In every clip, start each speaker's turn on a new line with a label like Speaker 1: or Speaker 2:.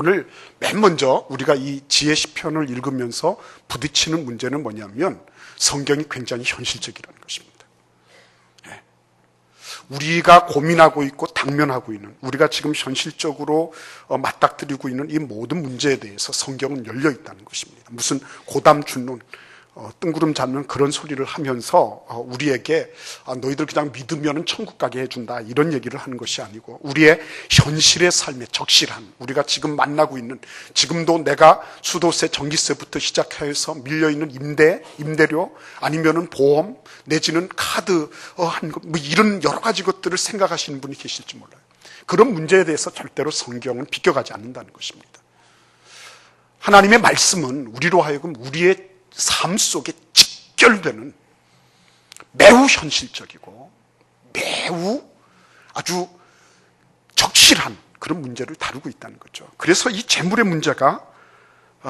Speaker 1: 오늘 맨 먼저 우리가 이 지혜 시편을 읽으면서 부딪히는 문제는 뭐냐면 성경이 굉장히 현실적이라는 것입니다. 우리가 고민하고 있고 당면하고 있는, 우리가 지금 현실적으로 맞닥뜨리고 있는 이 모든 문제에 대해서 성경은 열려 있다는 것입니다. 무슨 고담 준론, 뜬구름 잡는 그런 소리를 하면서 우리에게 너희들 그냥 믿으면 천국 가게 해준다 이런 얘기를 하는 것이 아니고, 우리의 현실의 삶에 적실한, 우리가 지금 만나고 있는, 지금도 내가 수도세, 전기세부터 시작해서 밀려있는 임대료, 아니면은 보험, 내지는 카드, 뭐 이런 여러 가지 것들을 생각하시는 분이 계실지 몰라요. 그런 문제에 대해서 절대로 성경은 비껴가지 않는다는 것입니다. 하나님의 말씀은 우리로 하여금 우리의 삶 속에 직결되는 매우 현실적이고 매우 아주 적실한 그런 문제를 다루고 있다는 거죠. 그래서 이 재물의 문제가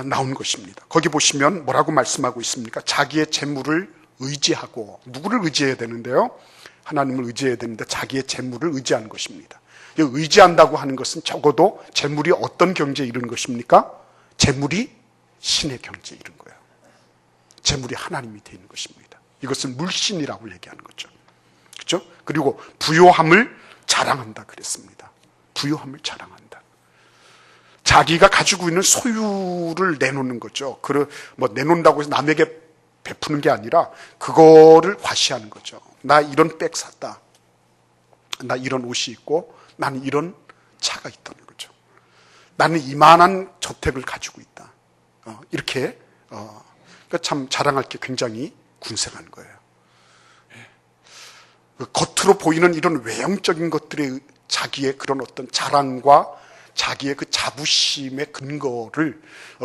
Speaker 1: 나온 것입니다. 거기 보시면 뭐라고 말씀하고 있습니까? 자기의 재물을 의지하고, 누구를 의지해야 되는데요? 하나님을 의지해야 되는데 자기의 재물을 의지하는 것입니다. 의지한다고 하는 것은 적어도 재물이 어떤 경제에 이르는 것입니까? 재물이 신의 경제에 이른 거예요. 재물이 하나님이 되는 것입니다. 이것을 물신이라고 얘기하는 거죠. 그렇죠? 그리고 부요함을 자랑한다 그랬습니다. 부요함을 자랑한다. 자기가 가지고 있는 소유를 내놓는 거죠. 뭐 내놓는다고 해서 남에게 베푸는 게 아니라 그거를 과시하는 거죠. 나 이런 백 샀다. 나 이런 옷이 있고 나는 이런 차가 있다는 거죠. 나는 이만한 저택을 가지고 있다. 이렇게 참 자랑할 게 굉장히 군생한 거예요. 겉으로 보이는 이런 외형적인 것들의 자기의 그런 어떤 자랑과 자기의 그 자부심의 근거를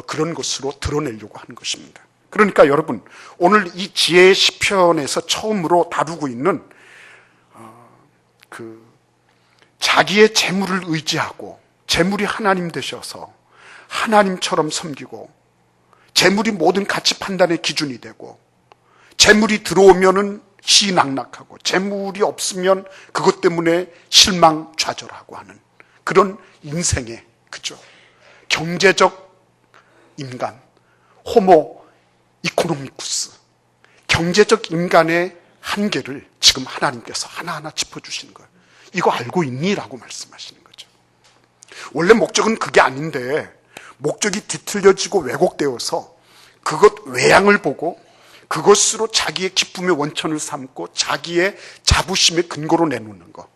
Speaker 1: 그런 것으로 드러내려고 하는 것입니다. 그러니까 여러분, 오늘 이 지혜의 시편에서 처음으로 다루고 있는 자기의 재물을 의지하고 재물이 하나님 되셔서 하나님처럼 섬기고, 재물이 모든 가치 판단의 기준이 되고, 재물이 들어오면은 시낙락하고, 재물이 없으면 그것 때문에 실망 좌절하고 하는 그런 인생의, 그죠? 경제적 인간, 호모 이코노미쿠스, 경제적 인간의 한계를 지금 하나님께서 하나하나 짚어주시는 거예요. 이거 알고 있니? 라고 말씀하시는 거죠. 원래 목적은 그게 아닌데 목적이 뒤틀려지고 왜곡되어서 그것 외양을 보고 그것으로 자기의 기쁨의 원천을 삼고 자기의 자부심의 근거로 내놓는 것,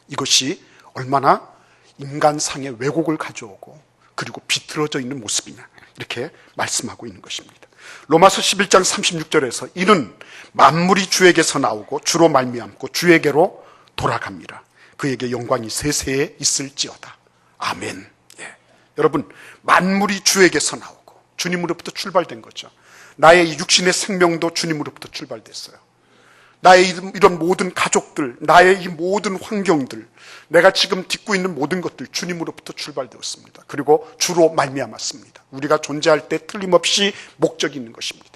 Speaker 1: 이것이 얼마나 인간상의 왜곡을 가져오고 그리고 비틀어져 있는 모습이냐, 이렇게 말씀하고 있는 것입니다. 로마서 11장 36절에서 이는 만물이 주에게서 나오고 주로 말미암고 주에게로 돌아갑니다. 그에게 영광이 세세에 있을지어다. 아멘. 여러분, 만물이 주에게서 나오고 주님으로부터 출발된 거죠. 나의 육신의 생명도 주님으로부터 출발됐어요. 나의 이런 모든 가족들, 나의 이 모든 환경들, 내가 지금 딛고 있는 모든 것들 주님으로부터 출발되었습니다. 그리고 주로 말미암았습니다. 우리가 존재할 때 틀림없이 목적이 있는 것입니다.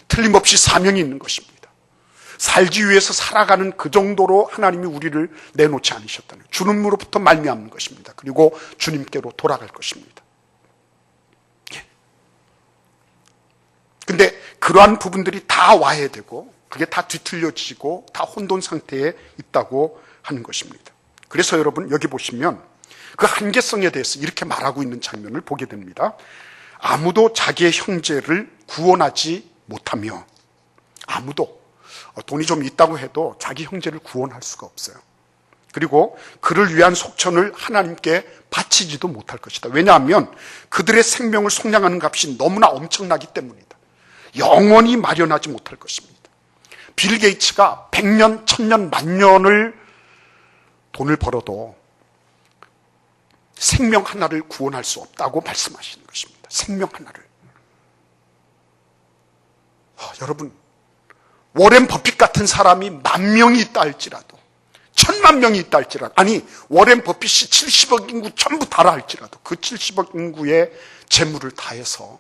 Speaker 1: 틀림없이 사명이 있는 것입니다. 살기 위해서 살아가는 그 정도로 하나님이 우리를 내놓지 않으셨다는 거예요. 주님으로부터 말미암는 것입니다. 그리고 주님께로 돌아갈 것입니다. 근데 그러한 부분들이 다 와해되고 그게 다 뒤틀려지고 다 혼돈 상태에 있다고 하는 것입니다. 그래서 여러분, 여기 보시면 그 한계성에 대해서 이렇게 말하고 있는 장면을 보게 됩니다. 아무도 자기의 형제를 구원하지 못하며, 아무도 돈이 좀 있다고 해도 자기 형제를 구원할 수가 없어요. 그리고 그를 위한 속천을 하나님께 바치지도 못할 것이다. 왜냐하면 그들의 생명을 속량하는 값이 너무나 엄청나기 때문이다. 영원히 마련하지 못할 것입니다. 빌 게이츠가 100년, 1000년, 만년을 돈을 벌어도 생명 하나를 구원할 수 없다고 말씀하시는 것입니다. 생명 하나를. 여러분, 워렌 버핏 같은 사람이 10,000명이 있다 할지라도, 10,000,000명이 있다 할지라도, 아니 워렌 버핏이 70억 인구 전부 다라 할지라도 그 70억 인구의 재물을 다해서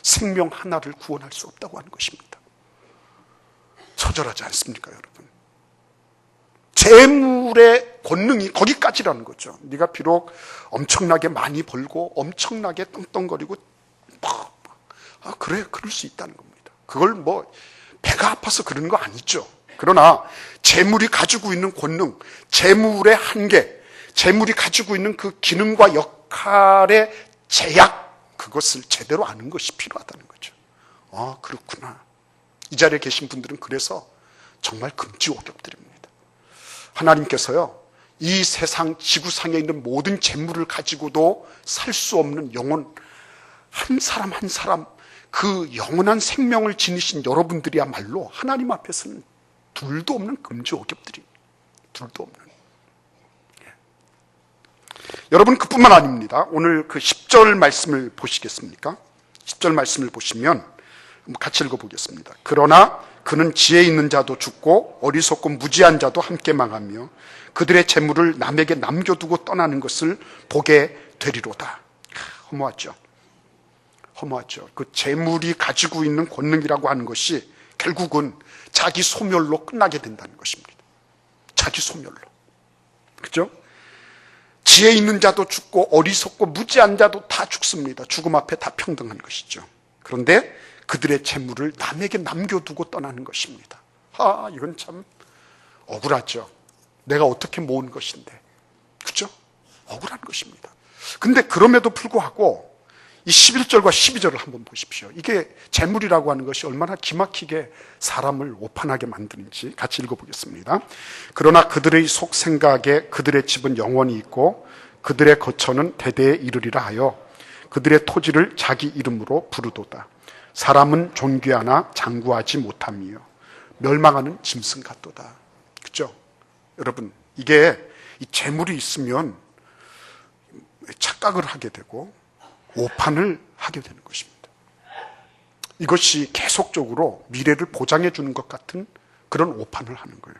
Speaker 1: 생명 하나를 구원할 수 없다고 하는 것입니다. 처절하지 않습니까, 여러분? 재물의 권능이 거기까지라는 거죠. 네가 비록 엄청나게 많이 벌고 엄청나게 떵떵거리고 그래, 그럴 수 있다는 겁니다. 그걸 뭐 배가 아파서 그러는 거 아니죠. 그러나 재물이 가지고 있는 권능, 재물의 한계, 재물이 가지고 있는 그 기능과 역할의 제약, 그것을 제대로 아는 것이 필요하다는 거죠. 그렇구나. 이 자리에 계신 분들은 그래서 정말 금지옥역들입니다. 하나님께서요, 이 세상 지구상에 있는 모든 재물을 가지고도 살 수 없는 영혼 한 사람 한 사람, 그 영원한 생명을 지니신 여러분들이야말로 하나님 앞에서는 둘도 없는 금지옥역들입니다. 둘도 없는. 여러분, 그뿐만 아닙니다. 오늘 그 10절 말씀을 보시겠습니까? 10절 말씀을 보시면 같이 읽어보겠습니다. 그러나 그는 지혜 있는 자도 죽고 어리석고 무지한 자도 함께 망하며 그들의 재물을 남에게 남겨두고 떠나는 것을 보게 되리로다. 허무하죠. 허무하죠. 그 재물이 가지고 있는 권능이라고 하는 것이 결국은 자기 소멸로 끝나게 된다는 것입니다. 자기 소멸로. 그죠? 지혜 있는 자도 죽고 어리석고 무지한 자도 다 죽습니다. 죽음 앞에 다 평등한 것이죠. 그런데 그들의 재물을 남에게 남겨두고 떠나는 것입니다. 이건 참 억울하죠. 내가 어떻게 모은 것인데. 그죠? 억울한 것입니다. 근데 그럼에도 불구하고 이 11절과 12절을 한번 보십시오. 이게 재물이라고 하는 것이 얼마나 기막히게 사람을 오판하게 만드는지 같이 읽어보겠습니다. 그러나 그들의 속 생각에 그들의 집은 영원히 있고 그들의 거처는 대대에 이르리라 하여 그들의 토지를 자기 이름으로 부르도다. 사람은 존귀하나 장구하지 못하며 멸망하는 짐승 같도다. 그죠? 여러분, 이게 이 재물이 있으면 착각을 하게 되고 오판을 하게 되는 것입니다. 이것이 계속적으로 미래를 보장해 주는 것 같은 그런 오판을 하는 거예요.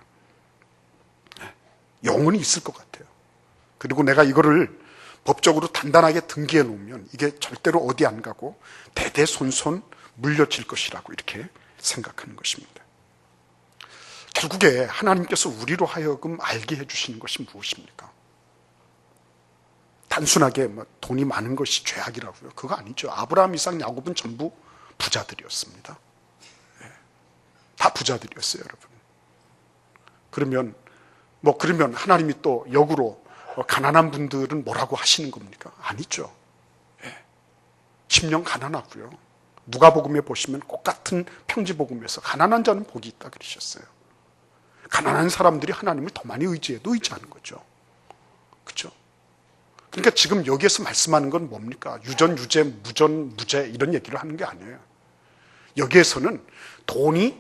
Speaker 1: 영혼이 있을 것 같아요. 그리고 내가 이거를 법적으로 단단하게 등기해 놓으면 이게 절대로 어디 안 가고 대대손손 물려질 것이라고 이렇게 생각하는 것입니다. 결국에 하나님께서 우리로 하여금 알게 해주시는 것이 무엇입니까? 단순하게 돈이 많은 것이 죄악이라고요. 그거 아니죠. 아브라함, 이삭, 야곱은 전부 부자들이었습니다. 다 부자들이었어요, 여러분. 그러면 하나님이 또 역으로 가난한 분들은 뭐라고 하시는 겁니까? 아니죠. 10년 가난하고요. 누가복음에 보시면 똑같은 평지복음에서 가난한 자는 복이 있다 그러셨어요. 가난한 사람들이 하나님을 더 많이 의지해도 의지하는 거죠. 그렇죠? 그러니까 지금 여기에서 말씀하는 건 뭡니까? 유전, 유죄, 무전, 무죄 이런 얘기를 하는 게 아니에요. 여기에서는 돈이,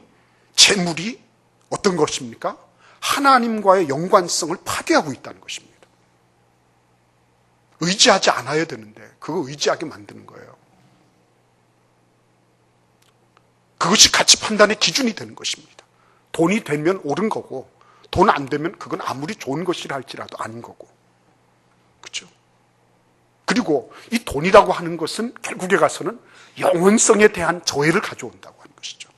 Speaker 1: 재물이 어떤 것입니까? 하나님과의 연관성을 파괴하고 있다는 것입니다. 의지하지 않아야 되는데 그거 의지하게 만드는 거예요. 그것이 가치 판단의 기준이 되는 것입니다. 돈이 되면 옳은 거고 돈 안 되면 그건 아무리 좋은 것이라 할지라도 아닌 거고. 그렇죠? 그리고 이 돈이라고 하는 것은 결국에 가서는 영원성에 대한 저해를 가져온다고 하는 것이죠.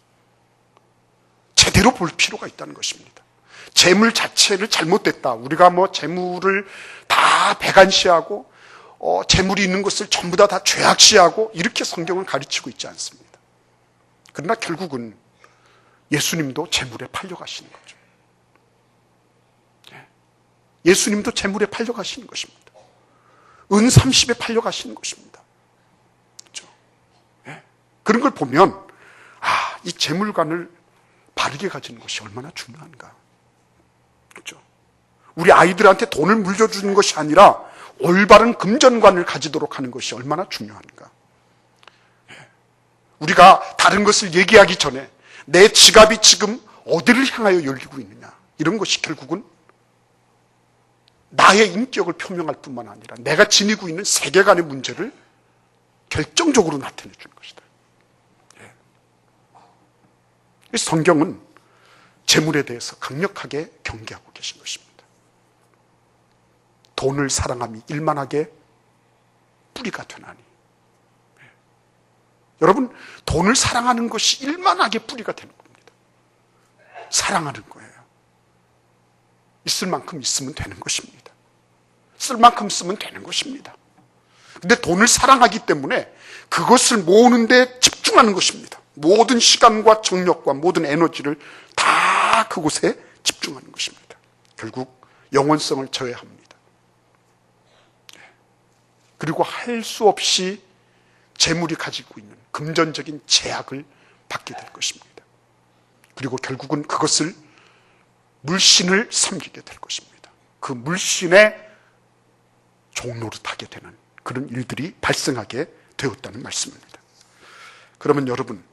Speaker 1: 제대로 볼 필요가 있다는 것입니다. 재물 자체를 잘못됐다. 우리가 재물을 다 배관시하고 재물이 있는 것을 전부 다 죄악시하고 이렇게 성경은 가르치고 있지 않습니다. 그러나 결국은 예수님도 재물에 팔려가시는 거죠. 예수님도 재물에 팔려가시는 것입니다. 은 30에 팔려가시는 것입니다. 그렇죠? 그런 걸 보면 이 재물관을 바르게 가지는 것이 얼마나 중요한가. 그렇죠? 우리 아이들한테 돈을 물려주는 것이 아니라 올바른 금전관을 가지도록 하는 것이 얼마나 중요한가. 우리가 다른 것을 얘기하기 전에 내 지갑이 지금 어디를 향하여 열리고 있느냐, 이런 것이 결국은 나의 인격을 표명할 뿐만 아니라 내가 지니고 있는 세계관의 문제를 결정적으로 나타내 주는 것이다. 성경은 재물에 대해서 강력하게 경계하고 계신 것입니다. 돈을 사랑함이 일만하게 뿌리가 되나니. 여러분, 돈을 사랑하는 것이 일만하게 뿌리가 되는 겁니다. 사랑하는 거예요. 있을 만큼 있으면 되는 것입니다. 쓸 만큼 쓰면 되는 것입니다. 근데 돈을 사랑하기 때문에 그것을 모으는데 집중하는 것입니다. 모든 시간과 정력과 모든 에너지를 다 그곳에 집중하는 것입니다. 결국 영원성을 저해합니다. 그리고 할 수 없이 재물이 가지고 있는 금전적인 제약을 받게 될 것입니다. 그리고 결국은 그것을 물신을 섬기게 될 것입니다. 그 물신의 종노릇하게 되는 그런 일들이 발생하게 되었다는 말씀입니다. 그러면 여러분,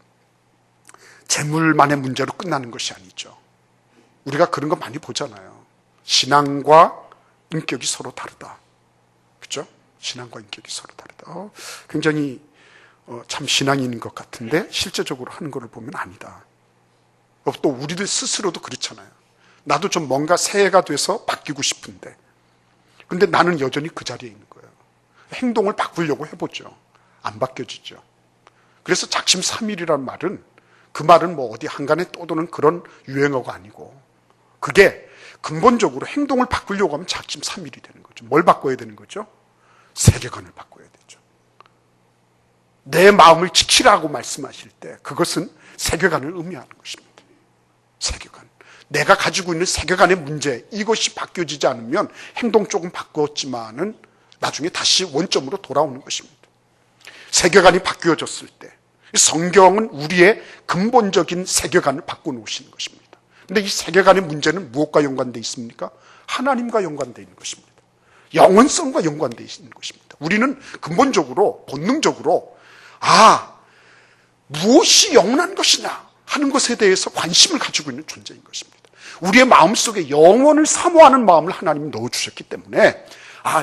Speaker 1: 재물만의 문제로 끝나는 것이 아니죠. 우리가 그런 거 많이 보잖아요. 신앙과 인격이 서로 다르다. 그렇죠? 신앙과 인격이 서로 다르다. 굉장히 참 신앙인인 것 같은데 실제적으로 하는 것을 보면 아니다. 또 우리들 스스로도 그렇잖아요. 나도 좀 뭔가 새해가 돼서 바뀌고 싶은데 근데 나는 여전히 그 자리에 있는 거예요. 행동을 바꾸려고 해보죠. 안 바뀌어지죠. 그래서 작심삼일이라는 말은 그 말은 뭐 어디 한간에 떠도는 그런 유행어가 아니고 그게 근본적으로 행동을 바꾸려고 하면 작심삼일이 되는 거죠. 뭘 바꿔야 되는 거죠? 세계관을 바꿔야 되죠. 내 마음을 지키라고 말씀하실 때 그것은 세계관을 의미하는 것입니다. 세계관. 내가 가지고 있는 세계관의 문제, 이것이 바뀌어지지 않으면 행동 조금 바꾸었지만은 나중에 다시 원점으로 돌아오는 것입니다. 세계관이 바뀌어졌을 때 성경은 우리의 근본적인 세계관을 바꿔놓으시는 것입니다. 근데 이 세계관의 문제는 무엇과 연관되어 있습니까? 하나님과 연관되어 있는 것입니다. 영원성과 연관되어 있는 것입니다. 우리는 근본적으로 본능적으로 무엇이 영원한 것이냐 하는 것에 대해서 관심을 가지고 있는 존재인 것입니다. 우리의 마음속에 영원을 사모하는 마음을 하나님이 넣어주셨기 때문에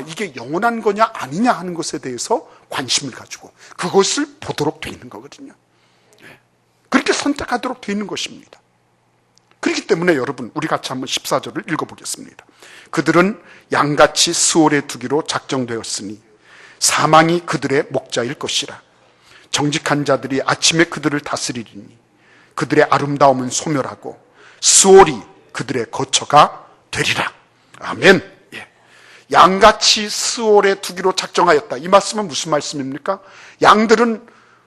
Speaker 1: 이게 영원한 거냐 아니냐 하는 것에 대해서 관심을 가지고 그것을 보도록 돼 있는 거거든요. 그렇게 선택하도록 돼 있는 것입니다. 그렇기 때문에 여러분 우리 같이 한번 14절을 읽어보겠습니다. 그들은 양같이 스올에 두기로 작정되었으니 사망이 그들의 목자일 것이라. 정직한 자들이 아침에 그들을 다스리리니 그들의 아름다움은 소멸하고 스올이 그들의 거처가 되리라. 아멘. 양같이 스올에 두기로 작정하였다. 이 말씀은 무슨 말씀입니까? 양들은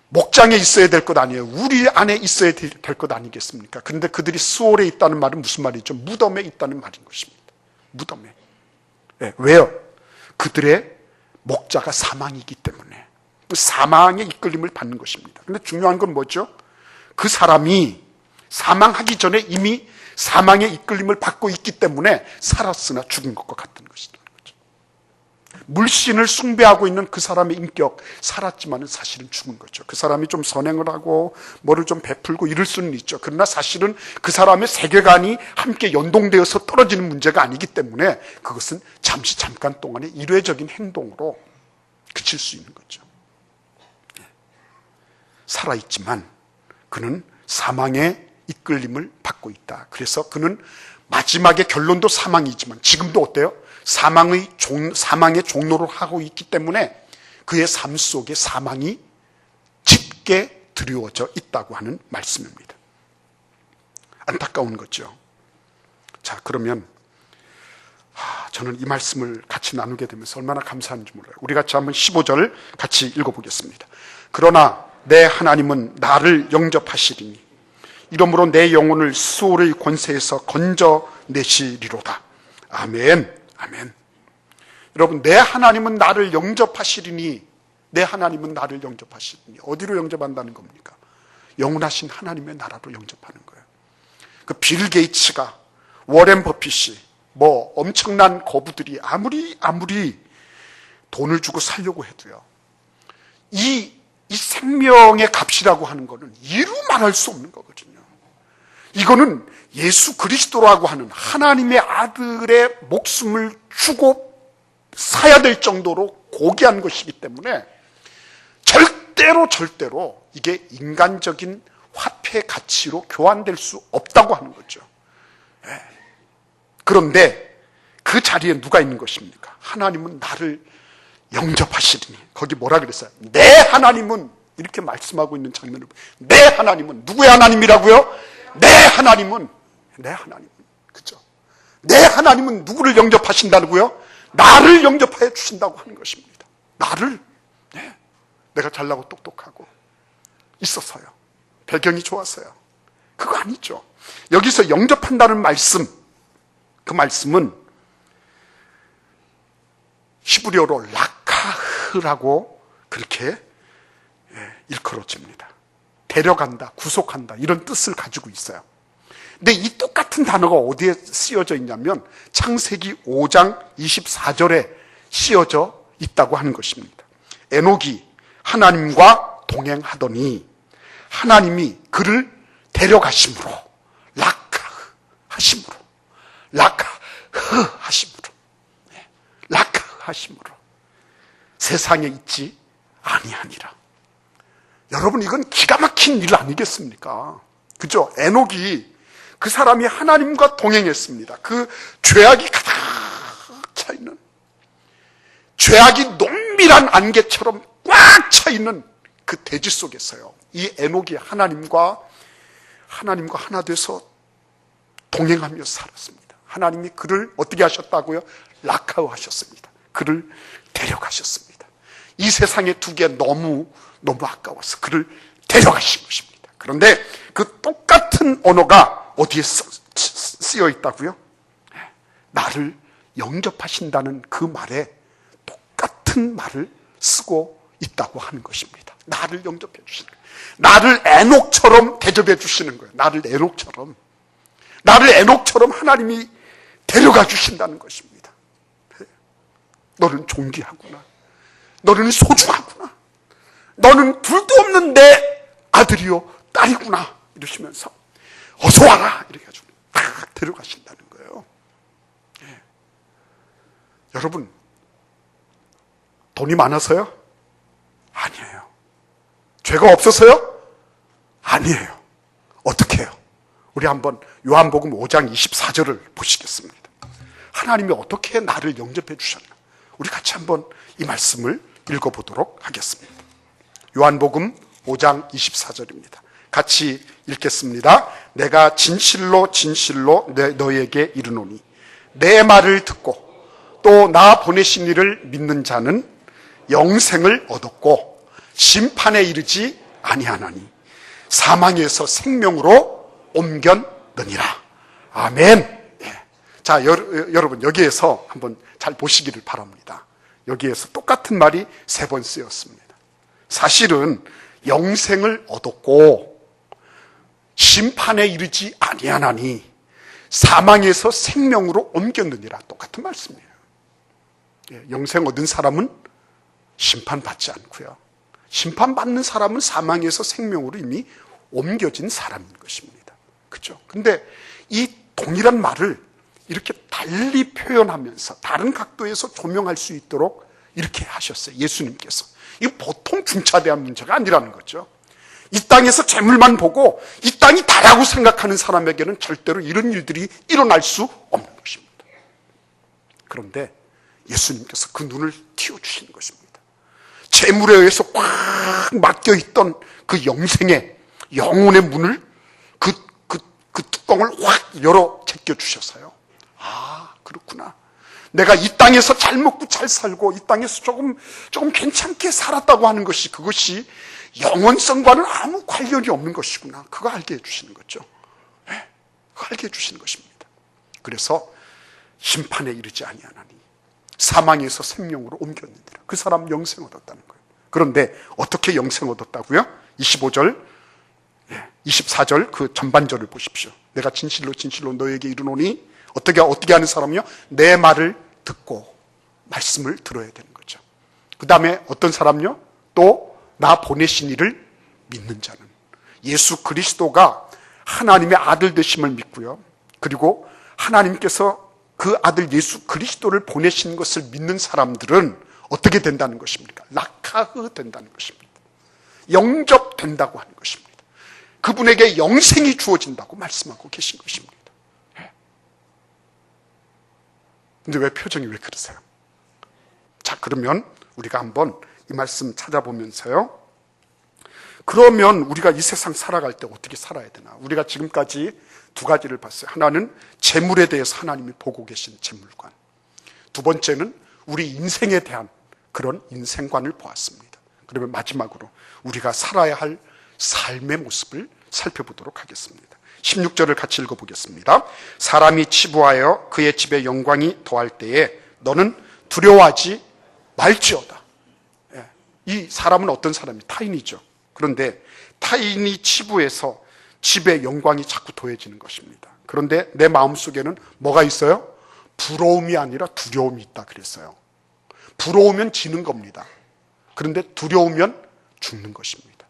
Speaker 1: 목장에 있어야 될 것 아니에요. 우리 안에 있어야 될 것 아니겠습니까? 그런데 그들이 스올에 있다는 말은 무슨 말이죠? 무덤에 있다는 말인 것입니다. 무덤에. 왜요? 그들의 목자가 사망이기 때문에 사망의 이끌림을 받는 것입니다. 그런데 중요한 건 뭐죠? 그 사람이 사망하기 전에 이미 사망의 이끌림을 받고 있기 때문에 살았으나 죽은 것과 같은 것이다. 물신을 숭배하고 있는 그 사람의 인격, 살았지만은 사실은 죽은 거죠. 그 사람이 좀 선행을 하고 뭐를 좀 베풀고 이럴 수는 있죠. 그러나 사실은 그 사람의 세계관이 함께 연동되어서 떨어지는 문제가 아니기 때문에 그것은 잠깐 동안의 일회적인 행동으로 그칠 수 있는 거죠. 살아있지만 그는 사망의 이끌림을 받고 있다. 그래서 그는 마지막에 결론도 사망이지만 지금도 어때요? 사망의 종로를 하고 있기 때문에 그의 삶 속에 사망이 짙게 드리워져 있다고 하는 말씀입니다. 안타까운 거죠. 자, 그러면 저는 이 말씀을 같이 나누게 되면서 얼마나 감사한지 몰라요. 우리 같이 한번 15절 같이 읽어보겠습니다. 그러나 내 하나님은 나를 영접하시리니 이러므로 내 영혼을 수올의 권세에서 건져내시리로다. 아멘. 아멘. 여러분, 내 하나님은 나를 영접하시리니, 내 하나님은 나를 영접하시리니 어디로 영접한다는 겁니까? 영원하신 하나님의 나라로 영접하는 거예요. 그 빌 게이츠가, 워렌 버핏이, 뭐 엄청난 거부들이 아무리 돈을 주고 살려고 해도요, 이 생명의 값이라고 하는 거는 이루 말할 수 없는 거거든요. 이거는 예수 그리스도라고 하는 하나님의 아들의 목숨을 주고 사야 될 정도로 고귀한 것이기 때문에 절대로 이게 인간적인 화폐 가치로 교환될 수 없다고 하는 거죠. 그런데 그 자리에 누가 있는 것입니까? 하나님은 나를 영접하시리니. 거기 뭐라 그랬어요? 내 하나님은, 이렇게 말씀하고 있는 장면을, 내 하나님은 누구의 하나님이라고요? 내 하나님은, 그죠? 내 하나님은 누구를 영접하신다고요? 나를 영접하여 주신다고 하는 것입니다. 나를. 네. 내가 잘나고 똑똑하고 있어서요. 배경이 좋아서요. 그거 아니죠. 여기서 영접한다는 말씀, 그 말씀은 히브리어로 라카흐라고 그렇게 일컬어집니다. 데려간다, 구속한다 이런 뜻을 가지고 있어요. 근데 이 똑같은 단어가 어디에 쓰여져 있냐면 창세기 5장 24절에 쓰여져 있다고 하는 것입니다. 에녹이 하나님과 동행하더니 하나님이 그를 데려가심으로 라카흐 하심으로 세상에 있지 아니하니라. 여러분, 이건 기가 막힌 일 아니겠습니까? 그죠? 에녹이, 그 사람이 하나님과 동행했습니다. 그 죄악이 가득 차있는, 죄악이 농밀한 안개처럼 꽉 차있는 그 대지 속에서요, 이 에녹이 하나님과 하나 돼서 동행하며 살았습니다. 하나님이 그를 어떻게 하셨다고요? 라카우 하셨습니다. 그를 데려가셨습니다. 이 세상에 두기에 너무 아까워서 그를 데려가신 것입니다. 그런데 그 똑같은 언어가 어디에 쓰여 있다고요? 나를 영접하신다는 그 말에 똑같은 말을 쓰고 있다고 하는 것입니다. 나를 영접해 주시는 거예요. 나를 에녹처럼 대접해 주시는 거예요. 나를 에녹처럼 하나님이 데려가 주신다는 것입니다. 너는 존귀하구나. 너는 소중하구나. 너는 둘도 없는 내 아들이요 딸이구나 이러시면서 어서 와라 이렇게 해가지고 딱 데려가신다는 거예요. 여러분, 돈이 많아서요? 아니에요. 죄가 없어서요? 아니에요. 어떻게 해요? 우리 한번 요한복음 5장 24절을 보시겠습니다. 하나님이 어떻게 나를 영접해 주셨나? 우리 같이 한번 이 말씀을 읽어보도록 하겠습니다. 요한복음 5장 24절입니다. 같이 읽겠습니다. 내가 진실로 너희에게 이르노니 내 말을 듣고 또 나 보내신 이를 믿는 자는 영생을 얻었고 심판에 이르지 아니하나니 사망에서 생명으로 옮겼느니라. 아멘. 자, 여러분, 여기에서 한번 잘 보시기를 바랍니다. 여기에서 똑같은 말이 3번 쓰였습니다. 사실은 영생을 얻었고 심판에 이르지 아니하나니 사망에서 생명으로 옮겼느니라. 똑같은 말씀이에요. 영생 얻은 사람은 심판받지 않고요, 심판받는 사람은 사망에서 생명으로 이미 옮겨진 사람인 것입니다. 그렇죠? 근데 이 동일한 말을 이렇게 달리 표현하면서 다른 각도에서 조명할 수 있도록 이렇게 하셨어요. 예수님께서. 이거 보통 중차대한 문제가 아니라는 거죠. 이 땅에서 재물만 보고 이 땅이 다라고 생각하는 사람에게는 절대로 이런 일들이 일어날 수 없는 것입니다. 그런데 예수님께서 그 눈을 틔워주시는 것입니다. 재물에 의해서 꽉 막혀있던 그 영혼의 문을 그 뚜껑을 확 열어 제껴주셔서요. 아, 그렇구나. 내가 이 땅에서 잘 먹고 잘 살고 이 땅에서 조금 괜찮게 살았다고 하는 것이, 그것이 영원성과는 아무 관련이 없는 것이구나. 그거 알게 해주시는 거죠. 네, 그거 알게 해주시는 것입니다. 그래서 심판에 이르지 아니하나니 사망에서 생명으로 옮겼느니라. 그 사람 영생 얻었다는 거예요. 그런데 어떻게 영생 얻었다고요? 25절, 24절 그 전반절을 보십시오. 내가 진실로 너에게 이르노니 어떻게 하는 사람이요? 내 말을 듣고 말씀을 들어야 되는 거죠. 그 다음에 어떤 사람요? 또 나 보내신 이를 믿는 자는, 예수 그리스도가 하나님의 아들 되심을 믿고요, 그리고 하나님께서 그 아들 예수 그리스도를 보내신 것을 믿는 사람들은 어떻게 된다는 것입니까? 라카흐 된다는 것입니다. 영접된다고 하는 것입니다. 그분에게 영생이 주어진다고 말씀하고 계신 것입니다. 근데 왜 표정이 왜 그러세요? 자, 그러면 우리가 한번 이 말씀 찾아보면서요, 그러면 우리가 이 세상 살아갈 때 어떻게 살아야 되나? 우리가 지금까지 두 가지를 봤어요. 하나는 재물에 대해서 하나님이 보고 계신 재물관. 두 번째는 우리 인생에 대한 그런 인생관을 보았습니다. 그러면 마지막으로 우리가 살아야 할 삶의 모습을 살펴보도록 하겠습니다. 16절을 같이 읽어보겠습니다. 사람이 치부하여 그의 집에 영광이 더할 때에 너는 두려워하지 말지어다. 이 사람은 어떤 사람이? 타인이죠. 그런데 타인이 치부해서 집에 영광이 자꾸 더해지는 것입니다. 그런데 내 마음속에는 뭐가 있어요? 부러움이 아니라 두려움이 있다 그랬어요. 부러우면 지는 겁니다. 그런데 두려우면 죽는 것입니다.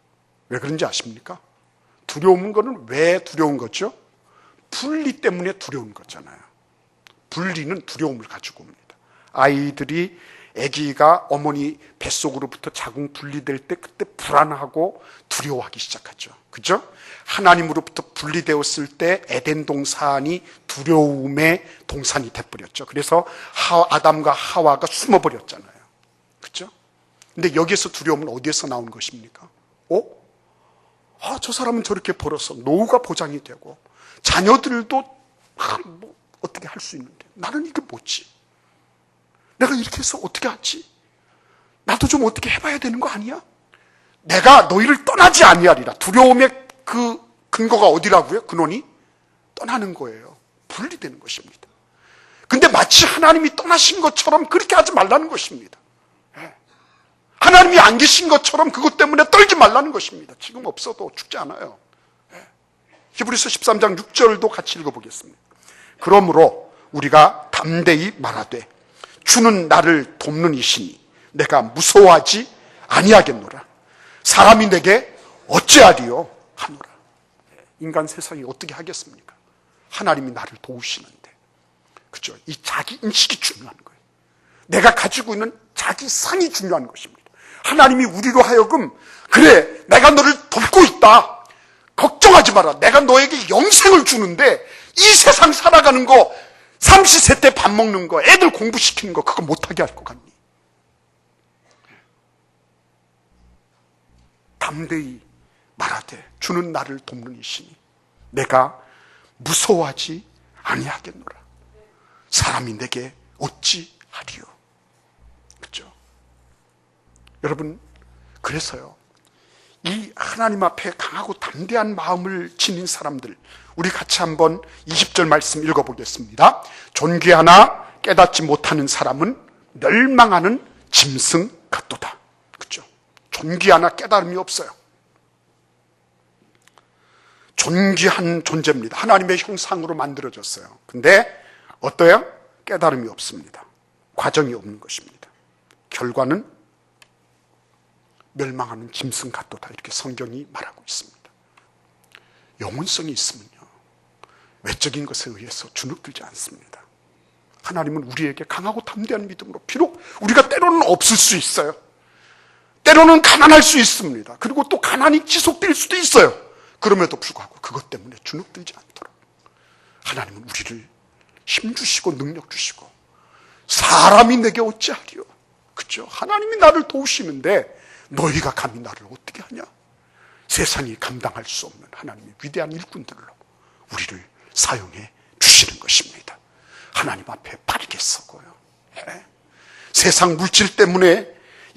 Speaker 1: 왜 그런지 아십니까? 두려운 거는 왜 두려운 거죠? 분리 때문에 두려운 거잖아요. 분리는 두려움을 가지고 옵니다. 아이들이 아기가 어머니 뱃속으로부터 자궁 분리될 때 그때 불안하고 두려워하기 시작하죠. 그죠? 하나님으로부터 분리되었을 때 에덴 동산이 두려움의 동산이 돼버렸죠. 그래서 아담과 하와가 숨어버렸잖아요. 그죠? 근데 여기서 두려움은 어디에서 나온 것입니까? 저 사람은 저렇게 벌어서 노후가 보장이 되고 자녀들도 뭐 어떻게 할 수 있는데 나는 이게 뭐지? 내가 이렇게 해서 어떻게 하지? 나도 좀 어떻게 해봐야 되는 거 아니야? 내가 너희를 떠나지 아니하리라. 두려움의 그 근거가 어디라고요? 근원이 떠나는 거예요. 분리되는 것입니다. 근데 마치 하나님이 떠나신 것처럼 그렇게 하지 말라는 것입니다. 하나님이 안 계신 것처럼 그것 때문에 떨지 말라는 것입니다. 지금 없어도 죽지 않아요. 히브리서 13장 6절도 같이 읽어보겠습니다. 그러므로 우리가 담대히 말하되 주는 나를 돕는 이시니 내가 무서워하지 아니하겠노라. 사람이 내게 어찌하리요 하노라. 인간 세상이 어떻게 하겠습니까? 하나님이 나를 도우시는데. 그죠? 이 자기 인식이 중요한 거예요. 내가 가지고 있는 자기 상이 중요한 것입니다. 하나님이 우리로 하여금 그래 내가 너를 돕고 있다. 걱정하지 마라. 내가 너에게 영생을 주는데 이 세상 살아가는 거 삼시세 때 밥 먹는 거 애들 공부시키는 거 그거 못하게 할 것 같니? 담대히 말하되 주는 나를 돕는 이시니 내가 무서워하지 아니하겠노라. 사람이 내게 어찌하리요. 그렇죠? 여러분 그래서요 이 하나님 앞에 강하고 담대한 마음을 지닌 사람들 우리 같이 한번 20절 말씀 읽어보겠습니다. 존귀하나 깨닫지 못하는 사람은 멸망하는 짐승 같도다. 그렇죠? 존귀하나 깨달음이 없어요. 존귀한 존재입니다. 하나님의 형상으로 만들어졌어요. 근데 어때요? 깨달음이 없습니다. 과정이 없는 것입니다. 결과는 멸망하는 짐승 같도다. 이렇게 성경이 말하고 있습니다. 영혼성이 있으면요 외적인 것에 의해서 주눅들지 않습니다. 하나님은 우리에게 강하고 담대한 믿음으로 비록 우리가 때로는 없을 수 있어요. 때로는 가난할 수 있습니다. 그리고 또 가난이 지속될 수도 있어요. 그럼에도 불구하고 그것 때문에 주눅들지 않도록 하나님은 우리를 힘주시고 능력 주시고 사람이 내게 어찌하리요. 그렇죠? 하나님이 나를 도우시는데 너희가 감히 나를 어떻게 하냐? 세상이 감당할 수 없는 하나님의 위대한 일꾼들로 우리를 사용해 주시는 것입니다. 하나님 앞에 바르게 서고요. 세상 물질 때문에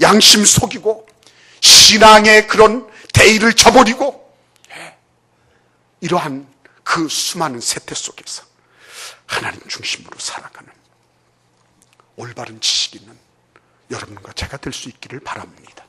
Speaker 1: 양심 속이고 신앙의 그런 대의를 저버리고 이러한 그 수많은 세태 속에서 하나님 중심으로 살아가는 올바른 지식 있는 여러분과 제가 될 수 있기를 바랍니다.